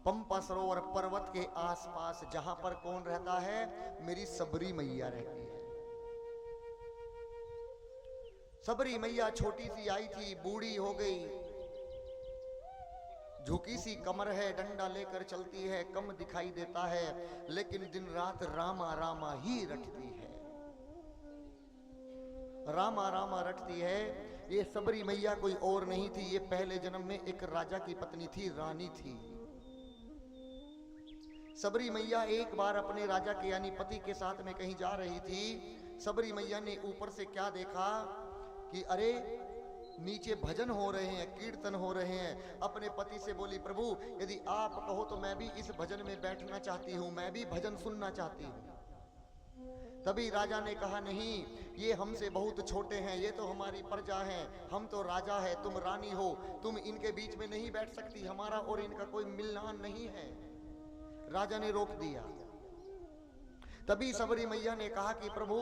पंपा सरोवर पर्वत के आसपास जहां पर कौन रहता है? मेरी सबरी मैया रहती है। सबरी मैया छोटी सी आई थी, बूढ़ी हो गई, झुकी सी कमर है, डंडा लेकर चलती है, कम दिखाई देता है, लेकिन दिन रात रामा रामा ही रटती है, रामा रामा रटती है। ये सबरी मैया कोई और नहीं थी, ये पहले जन्म में एक राजा की पत्नी थी, रानी थी। सबरी मैया एक बार अपने राजा के यानी पति के साथ में कहीं जा रही थी। सबरी मैया ने ऊपर से क्या देखा कि अरे नीचे भजन हो रहे हैं, कीर्तन हो रहे हैं। अपने पति से बोली, प्रभु यदि आप कहो तो मैं भी इस भजन में बैठना चाहती हूँ, मैं भी भजन सुनना चाहती हूँ। तभी राजा ने कहा, नहीं, ये हमसे बहुत छोटे हैं, ये तो हमारी प्रजा हैं, हम तो राजा है, तुम रानी हो, तुम इनके बीच में नहीं बैठ सकती, हमारा और इनका कोई मिलनान नहीं है। राजा ने रोक दिया। तभी सबरी मैया ने कहा कि प्रभु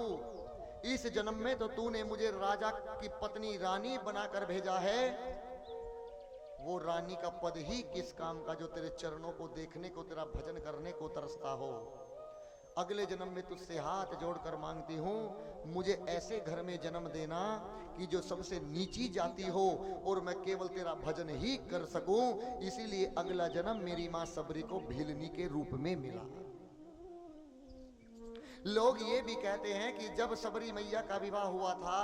इस जन्म में तो तूने मुझे राजा की पत्नी रानी बनाकर भेजा है, वो रानी का पद ही किस काम का जो तेरे चरणों को देखने को, तेरा भजन करने को तरसता हो। अगले जन्म में तुझसे हाथ जोड़कर मांगती हूँ, मुझे ऐसे घर में जन्म देना कि जो सबसे नीची जाति हो और मैं केवल तेरा भजन ही कर सकूं। इसीलिए अगला जन्म मेरी मां सबरी को भीलनी के रूप में मिला। लोग ये भी कहते हैं कि जब सबरी मैया का विवाह हुआ था,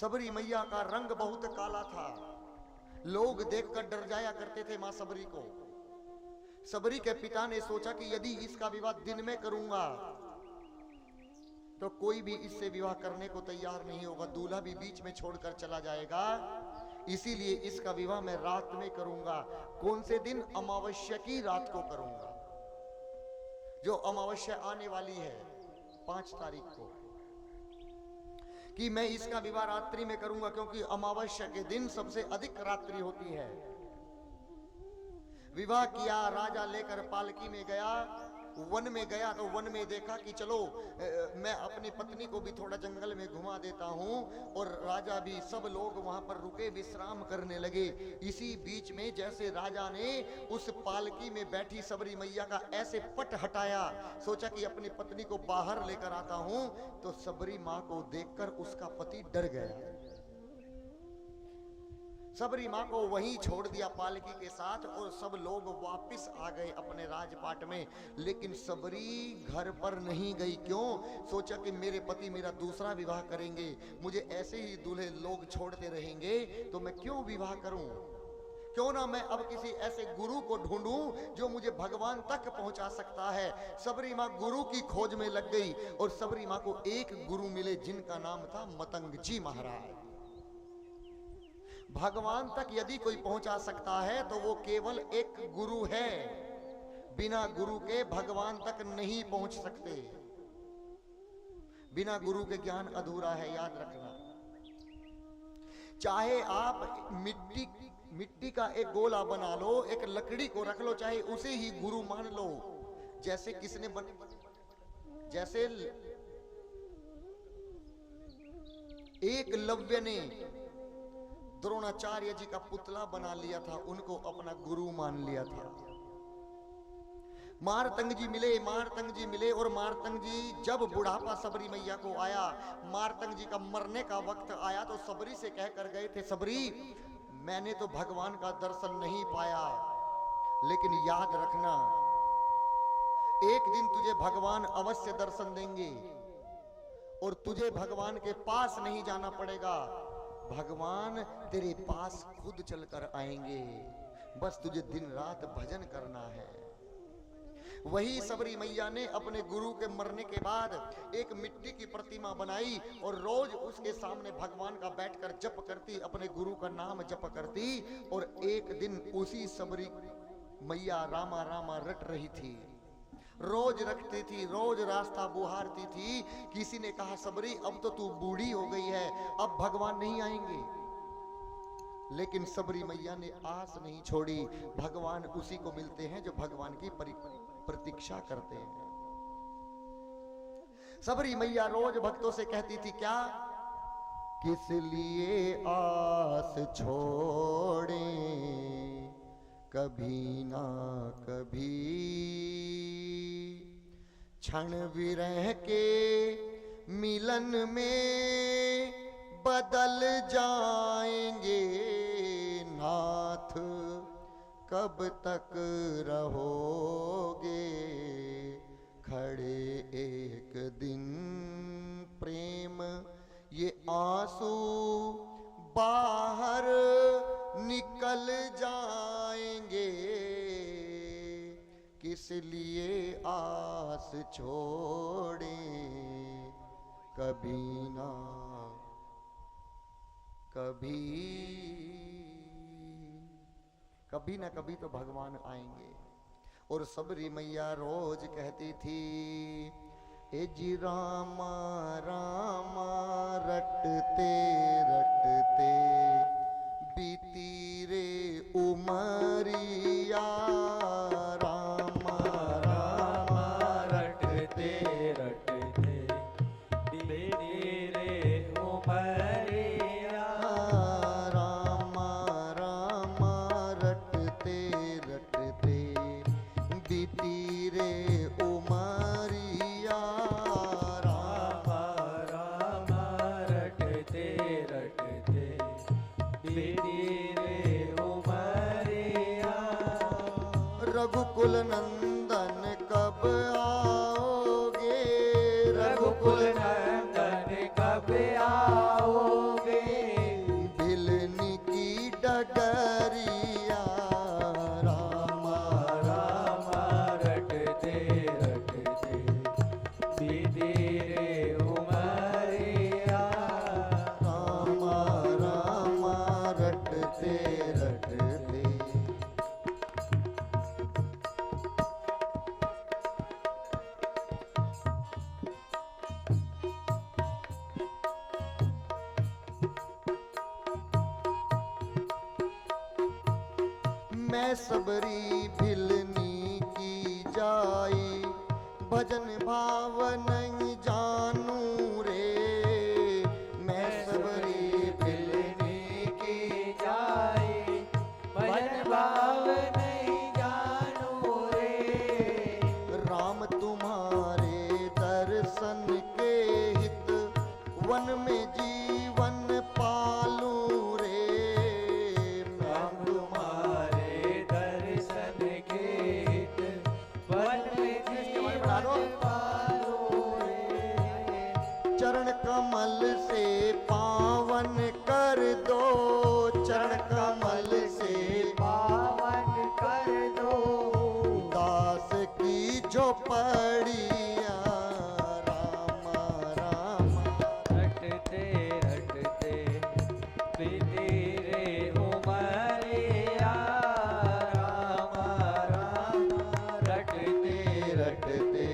सबरी मैया का रंग बहुत काला था, लोग देखकर डर जाया करते थे मां सबरी को। सबरी के पिता ने सोचा कि यदि इसका विवाह दिन में करूंगा तो कोई भी इससे विवाह करने को तैयार नहीं होगा, दूल्हा भी बीच में छोड़कर चला जाएगा, इसीलिए इसका विवाह मैं रात में करूंगा। कौन से दिन? अमावस्या की रात को करूंगा, जो अमावस्या आने वाली है 5 तारीख को, कि मैं इसका विवाह रात्रि में करूंगा, क्योंकि अमावस्या के दिन सबसे अधिक रात्रि होती है। विवाह किया, राजा लेकर पालकी में गया, वन में गया तो वन में देखा कि चलो मैं अपनी पत्नी को भी थोड़ा जंगल में घुमा देता हूं, और राजा भी, सब लोग वहां पर रुके, विश्राम करने लगे। इसी बीच में जैसे राजा ने उस पालकी में बैठी सबरी मैया का ऐसे पट हटाया, सोचा कि अपनी पत्नी को बाहर लेकर आता हूं, तो सबरी मां को देखकर उसका पति डर गया। सबरी मां को वहीं छोड़ दिया पालकी के साथ, और सब लोग वापस आ गए अपने राजपाट में। लेकिन सबरी घर पर नहीं गई। क्यों? सोचा कि मेरे पति मेरा दूसरा विवाह करेंगे, मुझे ऐसे ही दूल्हे लोग छोड़ते रहेंगे, तो मैं क्यों विवाह करूं? क्यों ना मैं अब किसी ऐसे गुरु को ढूंढूं जो मुझे भगवान तक पहुंचा सकता है। सबरी मां गुरु की खोज में लग गई, और सबरी मां को एक गुरु मिले जिनका नाम था मतंग जी महाराज। भगवान तक यदि कोई पहुंचा सकता है तो वो केवल एक गुरु है, बिना गुरु के भगवान तक नहीं पहुंच सकते। बिना गुरु के ज्ञान अधूरा है, याद रखना। चाहे आप मिट्टी का एक गोला बना लो, एक लकड़ी को रख लो, चाहे उसे ही गुरु मान लो। जैसे किसने जैसे एकलव्य ने द्रोणाचार्य जी का पुतला बना लिया था, उनको अपना गुरु मान लिया था। मारतंग जी मिले, और मारतंग जी जब बुढ़ापा सबरी मैया को आया, मारतंग जी का मरने का वक्त आया, तो सबरी से कहकर गए थे, सबरी मैंने तो भगवान का दर्शन नहीं पाया, लेकिन याद रखना एक दिन तुझे भगवान अवश्य दर्शन देंगे, और तुझे भगवान के पास नहीं जाना पड़ेगा, भगवान तेरे पास खुद चलकर आएंगे, बस तुझे दिन रात भजन करना है। वही सबरी मैया ने अपने गुरु के मरने के बाद एक मिट्टी की प्रतिमा बनाई, और रोज उसके सामने भगवान का बैठकर जप करती, अपने गुरु का नाम जप करती। और एक दिन उसी सबरी मैया रामा रामा रट रही थी, रोज रखती थी, रोज रास्ता बुहारती थी। किसी ने कहा, सबरी अब तो तू बूढ़ी हो गई है, अब भगवान नहीं आएंगे। लेकिन सबरी मैया ने आस नहीं छोड़ी, भगवान उसी को मिलते हैं जो भगवान की प्रतीक्षा करते हैं। सबरी मैया रोज भक्तों से कहती थी, क्या किस लिए आस छोड़े कभी ना कभी क्षण विरह के मिलन में बदल जाएंगे नाथ, कब तक रहोगे खड़े एक दिन प्रेम, ये आंसू बाहर निकल जाएंगे, किस लिए आस छोड़ें कभी ना कभी, कभी ना कभी तो भगवान आएंगे। और सबरी मैया रोज कहती थी, ए जी रामा रामा रटते रटते बीती रे उमरिया, रामा रामा रटते रटते बीती रे उमरिया, रामा रामा रटते रटते बीती रे उमरिया, रामा रामा रटते रटते बीती रे उमरिया, रघुकुल नंदन कब आओगे, रघुकुल नंदन कब आओगे, भिलनी की डगरिया, रामा रामा रटते रटते बीती रे उमरिया, रामा रामा रटते रटते। मैं सबरी भिलनी की जाई, भजन भाव नहीं जानू रे, मैं सबरी भिलनी की जाई, भजन भाव नहीं जानू रे, राम तुम्हारे दर्शन के हित वन में जीवन पालू रे, राम तुम्हारे दर्शन के हित वन में जीवन पालू रे, चरण कमल से पावन कर दो, चरण कमल से पावन कर दो, दास की झोपड़िया, रामा रामा रटते रटते बीती रे उमरिया, रामा रामा रटते रटते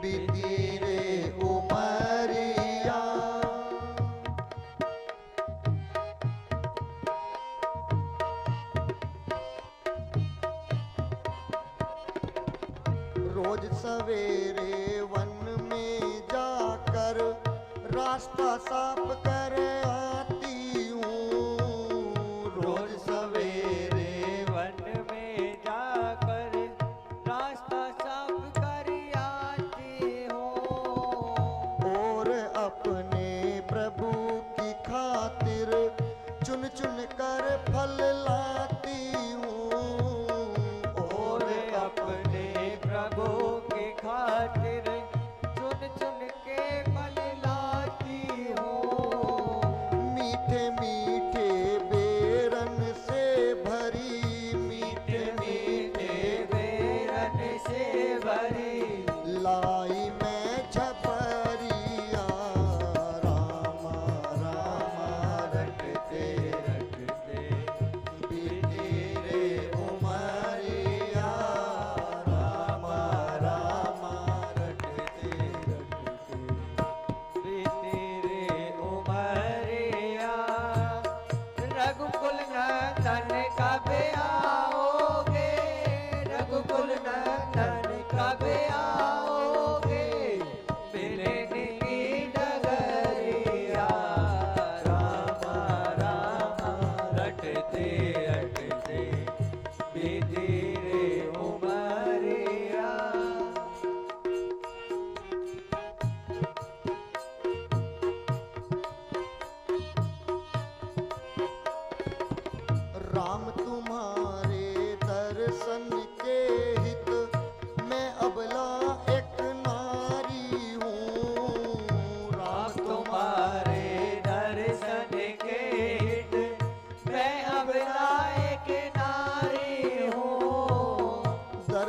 बीती रे उमरिया, रोज सवेरे वन में जाकर रास्ता साफ कर आती हूँ, रोज सवेरे वन में जाकर रास्ता साफ कर आती हूँ, और अपने प्रभु की खातिर चुन चुन कर फल लाती हूँ, और अपने प्रभु की खातिर चुन चुन के फल लाती हूँ,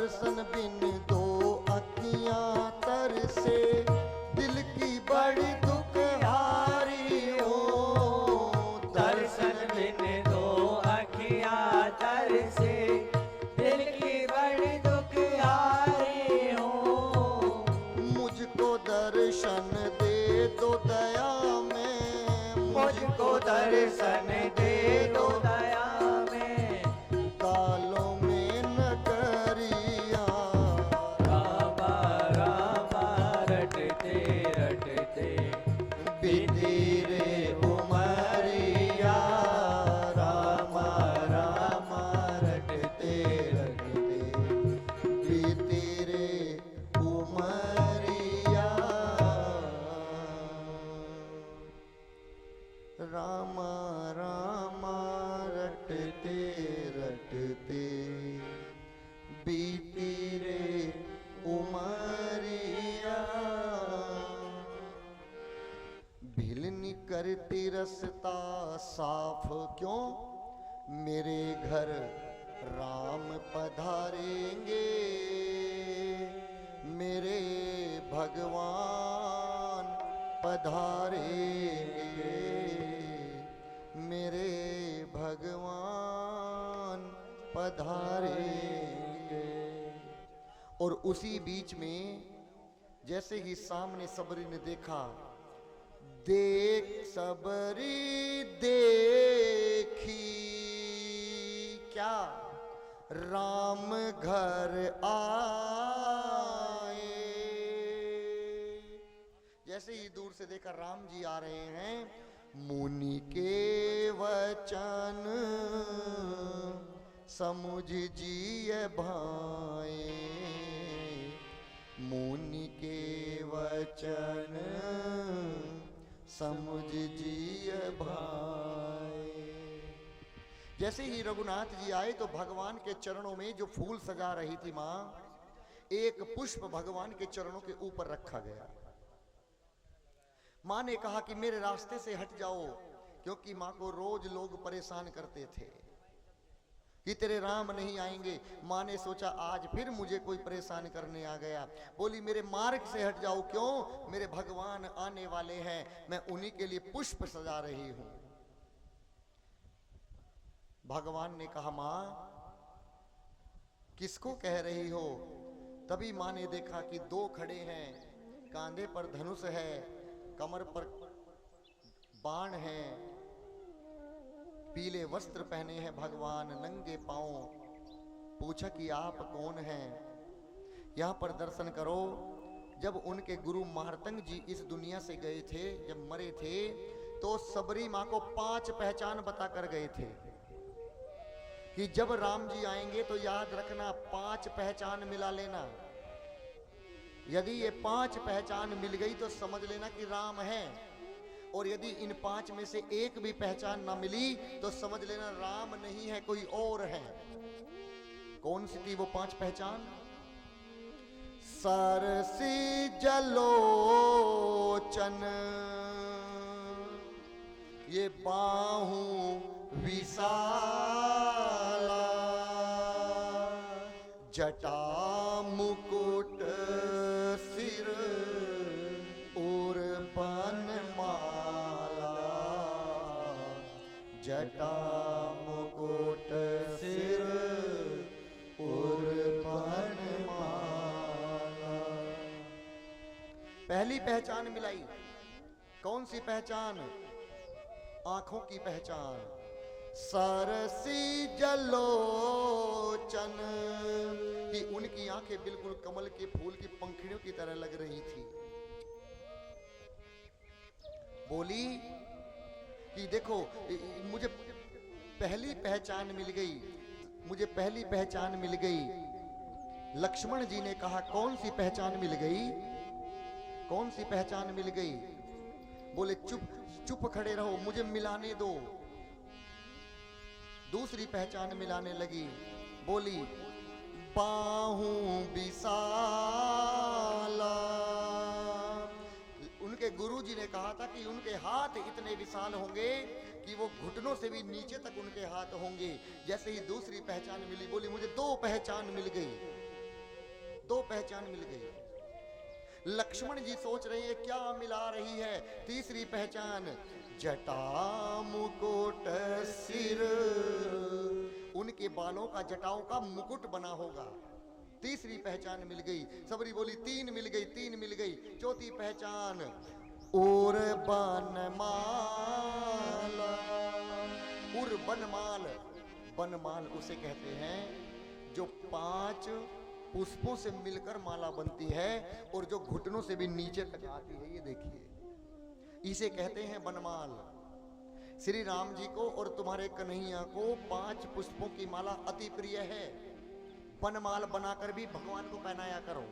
दर्शन बिन दो अखियां तरसे, दिल की बड़ी दुखहारी हो। दर्शन बिन दो अखियां तरसे, दिल की बड़ी दुखहारी हो। मुझको दर्शन दे दो दया में, मुझको दर्शन दे दो दया में, कालों में नगरिया। राम राम रटते रटते बीती रे उमरिया, राम राम रटते रटते बीती रे उमरिया। राम राम रटते रटते बीती रे उमरिया। भिलनी करती रस्ता साफ क्यों, मेरे घर राम पधारेंगे, मेरे भगवान पधारेंगे, मेरे भगवान पधारेंगे। और उसी बीच में जैसे ही सामने सबरी ने देखा, देख सबरी देखी क्या, राम घर आए। जैसे ही दूर से देखा राम जी आ रहे हैं, मुनि के वचन समुझ जिय भाए, मुनि के वचन समुझ जिय भाए। जैसे ही रघुनाथ जी आए तो भगवान के चरणों में जो फूल सजा रही थी मां, एक पुष्प भगवान के चरणों के ऊपर रखा गया। मां ने कहा कि मेरे रास्ते से हट जाओ, क्योंकि मां को रोज लोग परेशान करते थे कि तेरे राम नहीं आएंगे। मां ने सोचा आज फिर मुझे कोई परेशान करने आ गया। बोली मेरे मार्ग से हट जाओ। क्यों? मेरे भगवान आने वाले हैं, मैं उन्हीं के लिए पुष्प सजा रही हूं। भगवान ने कहा मां किसको कह रही हो? तभी मां ने देखा कि दो खड़े हैं, कांधे पर धनुष है, कमर पर बाण है, पीले वस्त्र पहने हैं भगवान, नंगे पांव। पूछा कि आप कौन हैं? यहां पर दर्शन करो। जब उनके गुरु मार्तंग जी इस दुनिया से गए थे, जब मरे थे, तो सबरी मां को 5 पहचान बता कर गए थे कि जब राम जी आएंगे तो याद रखना 5 पहचान मिला लेना। यदि ये 5 पहचान मिल गई तो समझ लेना कि राम है, और यदि इन 5 में से एक भी पहचान ना मिली तो समझ लेना राम नहीं है, कोई और है। कौन सी थी वो 5 पहचान? सरसी जलोचन, ये बाहु विशाला, जटा मुकुट सिर और बनमाला, जटा मुकुट सिर और बनमाला। पहली पहचान मिलाई। कौन सी पहचान? आंखों की पहचान। सरसी जलोचन, कि उनकी आंखें बिल्कुल कमल के फूल की पंखुड़ियों की तरह लग रही थी। बोली कि देखो मुझे पहली पहचान मिल गई, मुझे पहली पहचान मिल गई। लक्ष्मण जी ने कहा कौन सी पहचान मिल गई? कौन सी पहचान मिल गई? बोले चुप चुप खड़े रहो, मुझे मिलाने दो। दूसरी पहचान मिलाने लगी। बोली बाहु विशाला। उनके गुरुजी ने कहा था कि उनके हाथ इतने विशाल होंगे कि वो घुटनों से भी नीचे तक उनके हाथ होंगे। जैसे ही दूसरी पहचान मिली, बोली मुझे 2 पहचान मिल गई। दो पहचान मिल गई। लक्ष्मण जी सोच रहे हैं क्या मिला रही है। तीसरी पहचान, जटा मुकुट सिर, उनके बालों का, जटाओं का मुकुट बना होगा। तीसरी पहचान मिल गई। सबरी बोली तीन मिल गई, तीन मिल गई। चौथी पहचान, और बनमाला। उर बनमाल, बनमाल उसे कहते हैं जो 5 पुष्पों से मिलकर माला बनती है और जो घुटनों से भी नीचे तक आती है। ये देखिए, इसे कहते हैं बनमाल। श्री राम जी को और तुम्हारे कन्हैया को 5 पुष्पों की माला अति प्रिय है। बनमाल बनाकर भी भगवान को पहनाया करो।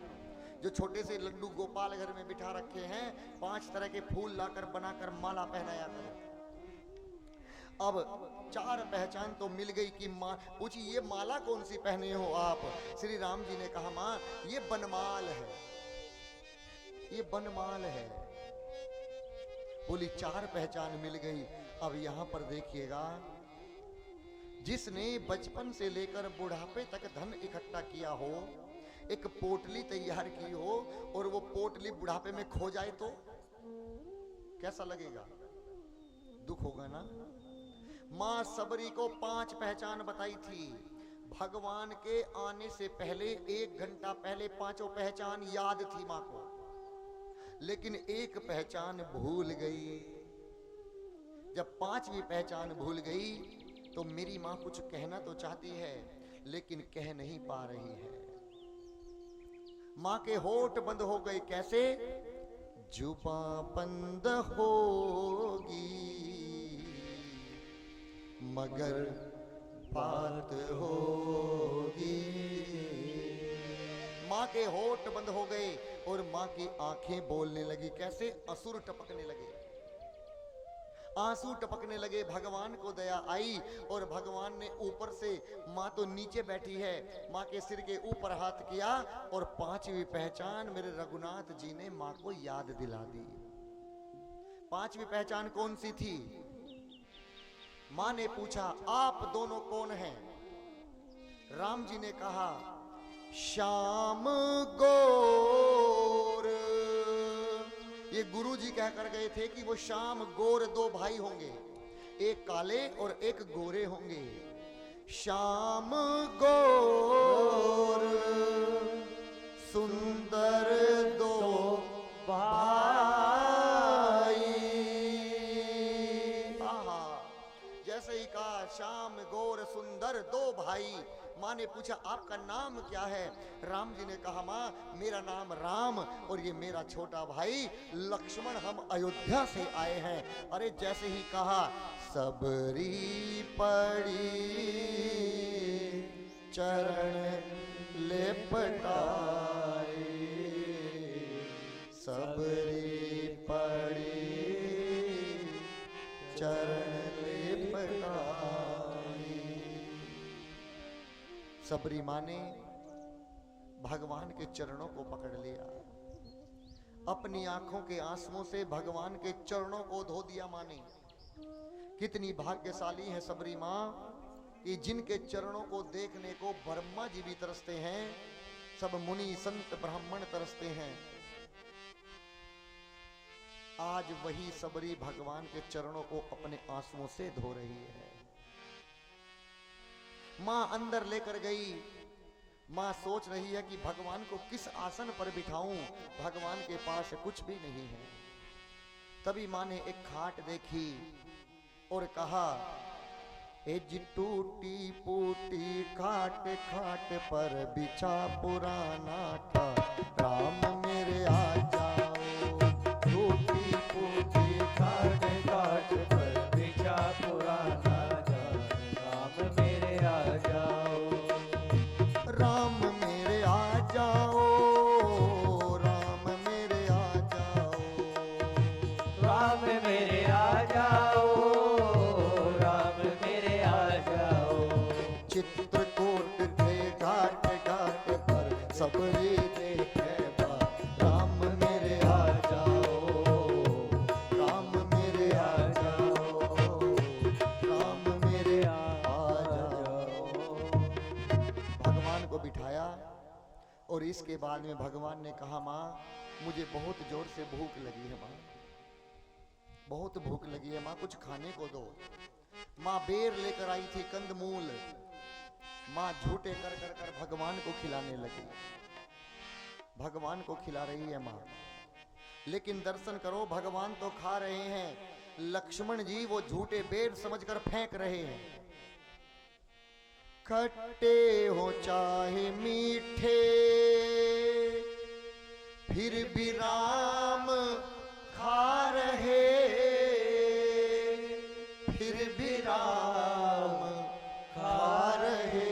जो छोटे से लड्डू गोपाल घर में बिठा रखे हैं, 5 तरह के फूल लाकर बनाकर माला पहनाया करो। अब 4 पहचान तो मिल गई कि माँ पूछी ये माला कौन सी पहने हो आप। श्री राम जी ने कहा माँ ये बनमाल है, ये बनमाल है। बोली 4 पहचान मिल गई। अब यहां पर देखिएगा, जिसने बचपन से लेकर बुढ़ापे तक धन इकट्ठा किया हो, एक पोटली तैयार की हो और वो पोटली बुढ़ापे में खो जाए तो कैसा लगेगा? दुख होगा ना। मां सबरी को 5 पहचान बताई थी। भगवान के आने से पहले 1 घंटा पहले 5 पहचान याद थी मां को, लेकिन 1 पहचान भूल गई। जब 5वीं पहचान भूल गई तो मेरी मां कुछ कहना तो चाहती है लेकिन कह नहीं पा रही है। मां के होठ बंद हो गए। कैसे? जुबां बंद होगी मगर बात होगी। मां के होठ बंद हो गए और मां की आंखें बोलने लगी। कैसे? असुर टपकने लगे, आंसू टपकने लगे। भगवान को दया आई और भगवान ने ऊपर से, मां तो नीचे बैठी है, मां के सिर के ऊपर हाथ किया और 5वीं पहचान मेरे रघुनाथ जी ने मां को याद दिला दी। 5वीं पहचान कौन सी थी? मां ने पूछा आप दोनों कौन हैं? राम जी ने कहा श्याम गौर। ये गुरु जी कहकर गए थे कि वो श्याम गौर 2 भाई होंगे, एक काले और एक गोरे होंगे। श्याम गौर सुंदर 2 भाई। जैसे ही कहा श्याम गौर सुंदर 2 भाई, माँ ने पूछा आपका नाम क्या है? राम जी ने कहा माँ मेरा नाम राम और ये मेरा छोटा भाई लक्ष्मण, हम अयोध्या से आए हैं। अरे जैसे ही कहा सबरी पड़ी चरण लेपटाए, सबरी पड़ी चरण लेपटाए। सबरी मां ने भगवान के चरणों को पकड़ लिया, अपनी आंखों के आंसुओं से भगवान के चरणों को धो दिया मां ने। कितनी भाग्यशाली है सबरी मां कि जिनके चरणों को देखने को ब्रह्मा जी भी तरसते हैं, सब मुनि संत ब्राह्मण तरसते हैं। आज वही सबरी भगवान के चरणों को अपने आंसुओं से धो रही है। मां अंदर लेकर गई। मां सोच रही है कि भगवान को किस आसन पर बिठाऊं, भगवान के पास कुछ भी नहीं है। तभी मां ने एक खाट देखी और कहा ए जी टूटी फूटी खाट, खाट पर बिछा पुराना था, राम मेरे आ जाओ। टूटी फूटी खाट, खाट पर बिछा पुराना था, राम मेरे आ जाओ। राम मेरे आ जाओ, राम मेरे आ जाओ, राम मेरे आ जाओ, राम मेरे आ जाओ। चित्रकूट थे घाट, घाट पर सबरी देखे बा, राम मेरे आ जाओ, राम मेरे आ जाओ, राम मेरे आ जाओ। भगवान को बिठाया और इसके बाद में भगवान ने कहा, माँ मुझे बहुत जोर से भूख लगी है, माँ बहुत भूख लगी है, माँ कुछ खाने को दो। माँ बेर लेकर आई थी, कंदमूल। माँ झूठे कर कर कर भगवान को खिलाने लगी, भगवान को खिला रही है माँ। लेकिन दर्शन करो, भगवान तो खा रहे हैं, लक्ष्मण जी वो झूठे बेर समझकर फेंक रहे हैं। खट्टे हो चाहे मीठे फिर भी राम खा रहे, फिर भी राम खा रहे।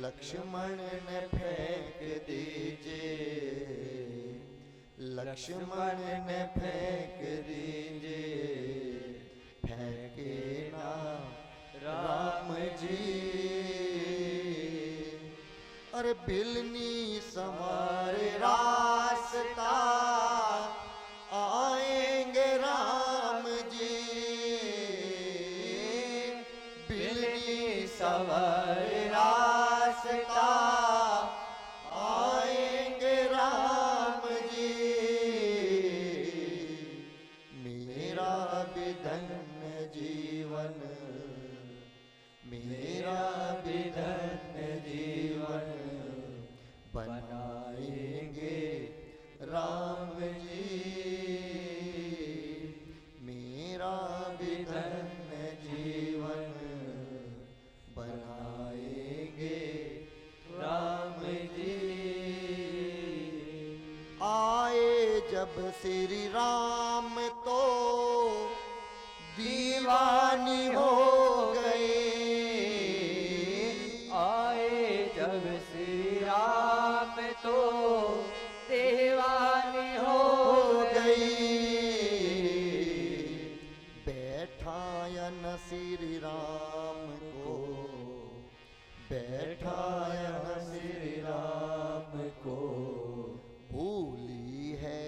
लक्ष्मण ने फेंक दीजिए, लक्ष्मण ने फेंक दीजिए, फेंके ना राम जी। अरे बिलनी समारे रास्ता आएंगे राम जी, बिलनी समारे रास्ता आएंगे राम जी। मेरा विधन्य जीवन, मेरा विधन्य जीवन बनाएंगे राम जी, मेरा विधन्य जीवन बनाएंगे राम जी। आए जब श्री राम तो दीवानी हो गई, आए जब श्री राम तो दीवानी हो गई। बैठायन श्री राम को, बैठायन श्री राम को, भूली है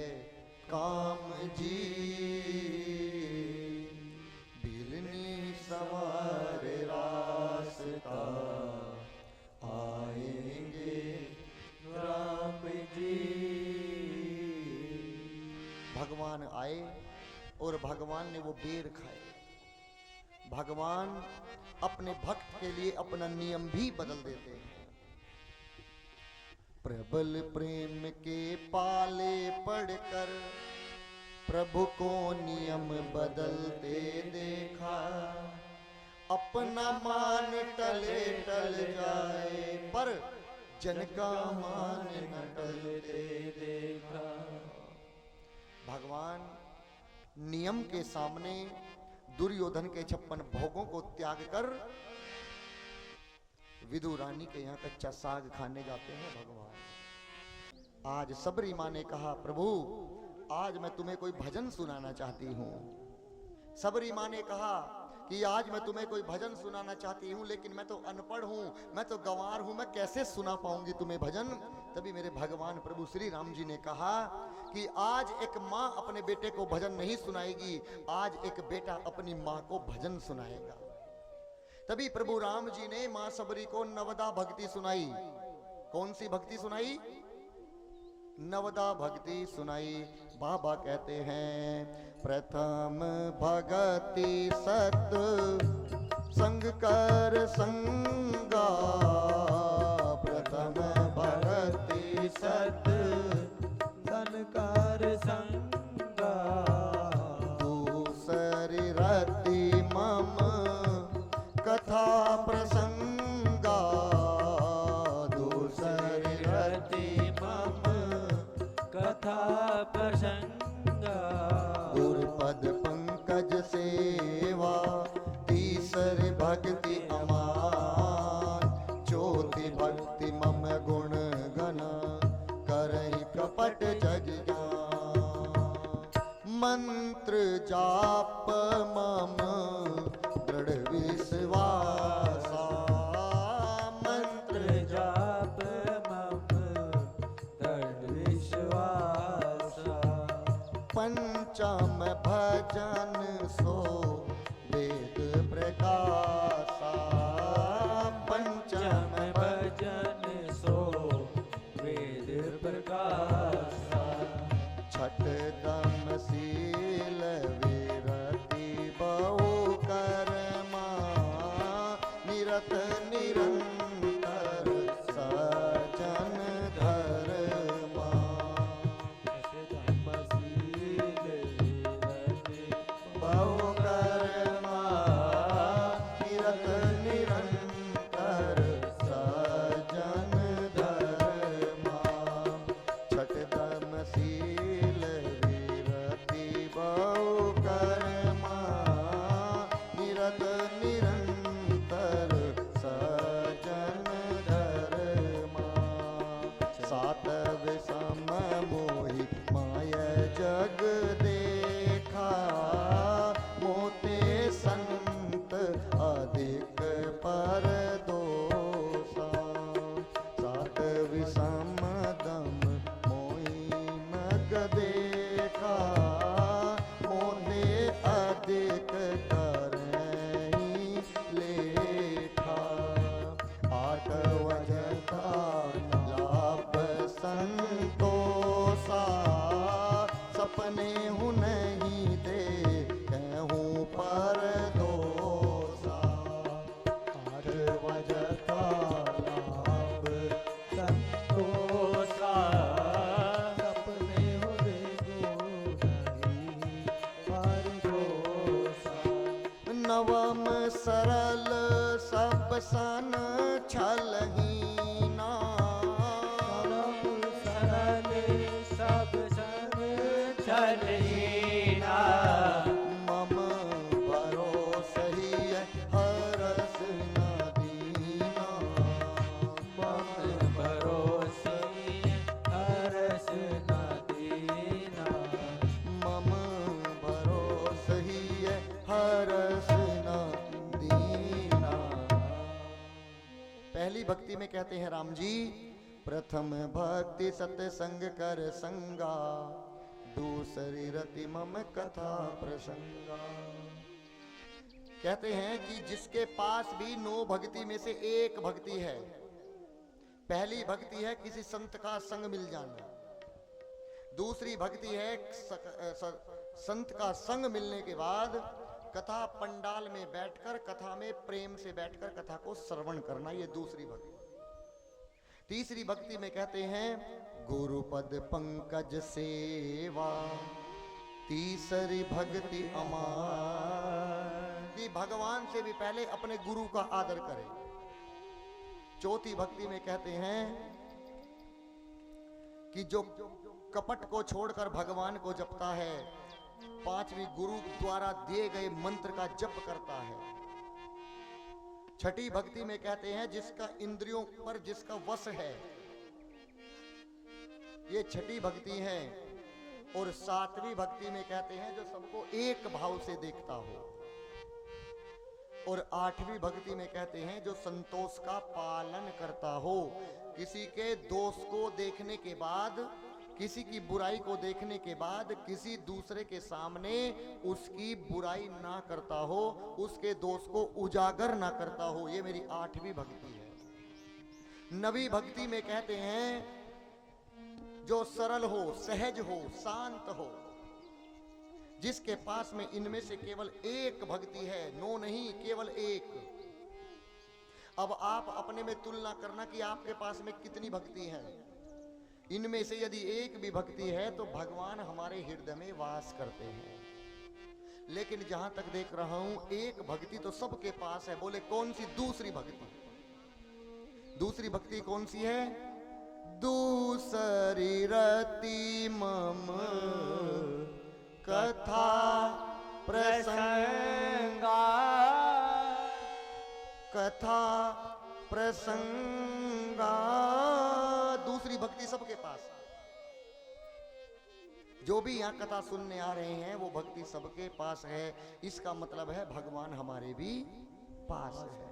काम जी। बिलनी सवार रास्ता आएंगे राम जी। भगवान आए और भगवान ने वो बेर खाए। भगवान अपने भक्त के लिए अपना नियम भी बदल देते हैं। प्रबल प्रेम के पाले पड़कर प्रभु को नियम बदलते देखा, अपना मान टले टल जाए पर जन का मान न टलते देखा। भगवान नियम के सामने दुर्योधन के 56 भोगों को त्याग कर विदु रानी के यहाँ कच्चा साग खाने जाते हैं भगवान। आज सबरी माँ ने कहा, प्रभु आज मैं तुम्हें कोई भजन सुनाना चाहती हूँ। सबरी माँ ने कहा कि आज मैं तुम्हें कोई भजन सुनाना चाहती हूँ, लेकिन मैं तो अनपढ़ हूँ, मैं तो गंवार हूँ, मैं कैसे सुना पाऊंगी तुम्हें भजन। तभी मेरे भगवान प्रभु श्री राम जी ने कहा कि आज एक माँ अपने बेटे को भजन नहीं सुनाएगी, आज एक बेटा अपनी माँ को भजन सुनाएगा। तभी प्रभु राम जी ने माँ सबरी को नवदा भक्ति सुनाई। कौन सी भक्ति सुनाई? नवदा भक्ति सुनाई। बाबा कहते हैं, प्रथम भगति सत संग कर संगा, प्रथम भगति सत संग कर संगा, दूसरी रति मम कथा प्रसंगा, दूसरी रति मम कथा प्रसंगा, गुरुपद पंकज सेवा, तीसरी भक्ति अमान, चौथी भक्ति मम गुण गण, करहि कपट जग ज्ञान, मंत्र जाप मम दृढ़ विश्वासा, मंत्र जाप मम दृढ़ विश्वासा, पंचम भजन सो वेद प्रकाशा, पंचम भजन वजता लाभ संतोषा सपने हूँ नहीं दे कहूँ पर दोषा हर वजता लाभ संतोषा सपने हो देखो नहीं पर दोषा नवम सरल सब सन छलहीना परम सरल सब सन छलहीना मम भरोसही हरस न दीना मम भरोसे हरस न दीना मम भरोसही हरस न दीना। पहली भक्ति में कहते हैं राम जी, प्रथम भक्ति सत्संग कर संगा दूसरी रति मम कथा प्रसंगा। कहते हैं कि जिसके पास भी 9 भक्ति में से एक भक्ति है, पहली भक्ति है किसी संत का संग मिल जाना, दूसरी भक्ति है संत का संग मिलने के बाद कथा पंडाल में बैठकर कथा में प्रेम से बैठकर कथा को श्रवण करना, ये दूसरी भक्ति। तीसरी भक्ति में कहते हैं गुरुपद पंकज सेवा, तीसरी भक्ति अमार, कि भगवान से भी पहले अपने गुरु का आदर करें। चौथी भक्ति में कहते हैं कि जो कपट को छोड़कर भगवान को जपता है, पांचवी गुरु द्वारा दिए गए मंत्र का जप करता है। छठी भक्ति में कहते हैं जिसका इंद्रियों पर जिसका वश है, ये छठी भक्ति है। और सातवीं भक्ति में कहते हैं जो सबको एक भाव से देखता हो। और आठवीं भक्ति में कहते हैं जो संतोष का पालन करता हो, किसी के दोष को देखने के बाद, किसी की बुराई को देखने के बाद किसी दूसरे के सामने उसकी बुराई ना करता हो, उसके दोष को उजागर ना करता हो। ये मेरी आठवीं भक्ति है। नवीं भक्ति में कहते हैं जो सरल हो, सहज हो, शांत हो, जिसके पास में इनमें से केवल एक भक्ति है, 9 नहीं केवल एक। अब आप अपने में तुलना करना कि आपके पास में कितनी भक्ति है। इनमें से यदि एक भी भक्ति है तो भगवान हमारे हृदय में वास करते हैं। लेकिन जहां तक देख रहा हूं एक भक्ति तो सबके पास है। बोले कौन सी? दूसरी भक्ति। दूसरी भक्ति कौन सी है? दूसरी रति मम कथा प्रसंगा, कथा प्रसंगा। दूसरी भक्ति सबके पास। जो भी यहाँ कथा सुनने आ रहे हैं वो भक्ति सबके पास है। इसका मतलब है भगवान हमारे भी पास है।